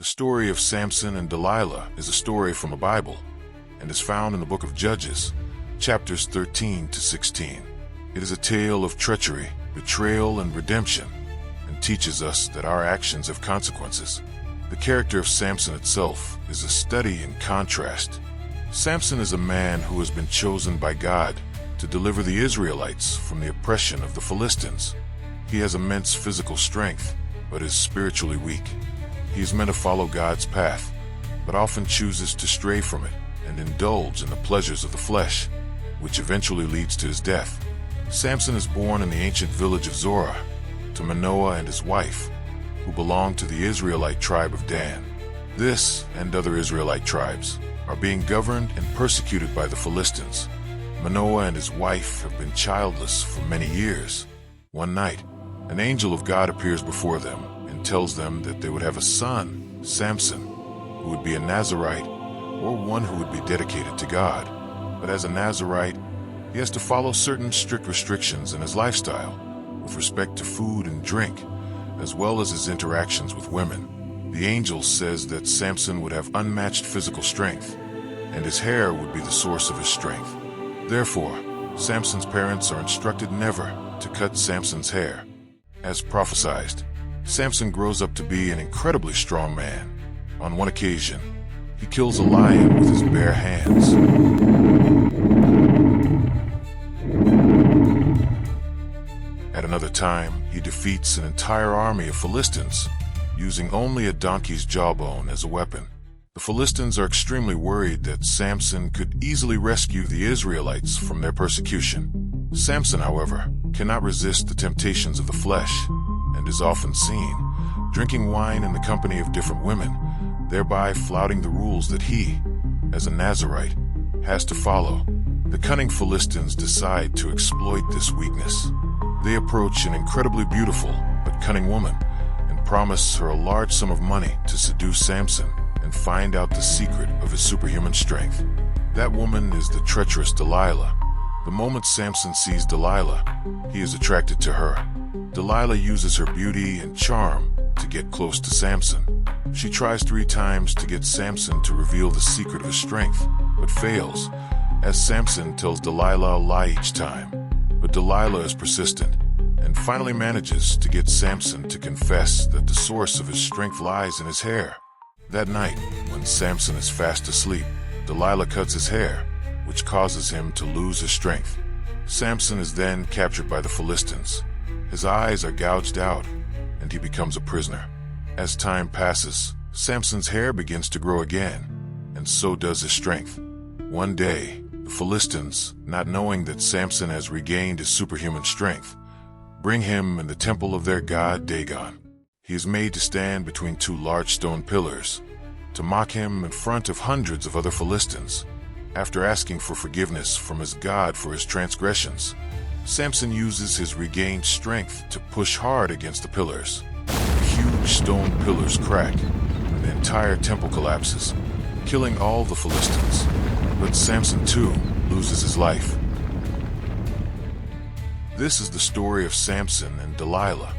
The story of Samson and Delilah is a story from the Bible and is found in the book of Judges, chapters 13 to 16. It is a tale of treachery, betrayal, and redemption, and teaches us that our actions have consequences. The character of Samson itself is a study in contrast. Samson is a man who has been chosen by God to deliver the Israelites from the oppression of the Philistines. He has immense physical strength, but is spiritually weak. He is meant to follow God's path, but often chooses to stray from it and indulge in the pleasures of the flesh, which eventually leads to his death. Samson is born in the ancient village of Zorah to Manoah and his wife, who belonged to the Israelite tribe of Dan. This and other Israelite tribes are being governed and persecuted by the Philistines. Manoah and his wife have been childless for many years. One night, an angel of God appears before them and tells them that they would have a son, Samson, who would be a Nazirite, or one who would be dedicated to God. But as a Nazirite, he has to follow certain strict restrictions in his lifestyle, with respect to food and drink, as well as his interactions with women. The angel says that Samson would have unmatched physical strength, and his hair would be the source of his strength. Therefore, Samson's parents are instructed never to cut Samson's hair. As prophesied, Samson grows up to be an incredibly strong man. On one occasion, he kills a lion with his bare hands. At another time, he defeats an entire army of Philistines, using only a donkey's jawbone as a weapon. The Philistines are extremely worried that Samson could easily rescue the Israelites from their persecution. Samson, however, cannot resist the temptations of the flesh, and is often seen drinking wine in the company of different women, thereby flouting the rules that he, as a Nazirite, has to follow. The cunning Philistines decide to exploit this weakness. They approach an incredibly beautiful but cunning woman and promise her a large sum of money to seduce Samson and find out the secret of his superhuman strength. That woman is the treacherous Delilah. The moment Samson sees Delilah, he is attracted to her. Delilah uses her beauty and charm to get close to Samson. She tries 3 times to get Samson to reveal the secret of his strength, but fails, as Samson tells Delilah a lie each time. But Delilah is persistent, and finally manages to get Samson to confess that the source of his strength lies in his hair. That night, when Samson is fast asleep, Delilah cuts his hair, which causes him to lose his strength. Samson is then captured by the Philistines. His eyes are gouged out, and he becomes a prisoner. As time passes, Samson's hair begins to grow again, and so does his strength. One day, the Philistines, not knowing that Samson has regained his superhuman strength, bring him in the temple of their god Dagon. He is made to stand between 2 large stone pillars, to mock him in front of hundreds of other Philistines. After asking for forgiveness from his god for his transgressions, Samson uses his regained strength to push hard against the pillars. The huge stone pillars crack, and the entire temple collapses, killing all the Philistines. But Samson, too, loses his life. This is the story of Samson and Delilah,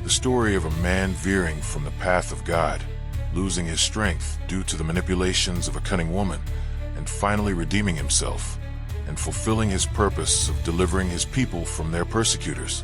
the story of a man veering from the path of God, losing his strength due to the manipulations of a cunning woman, and finally redeeming himself and fulfilling his purpose of delivering his people from their persecutors.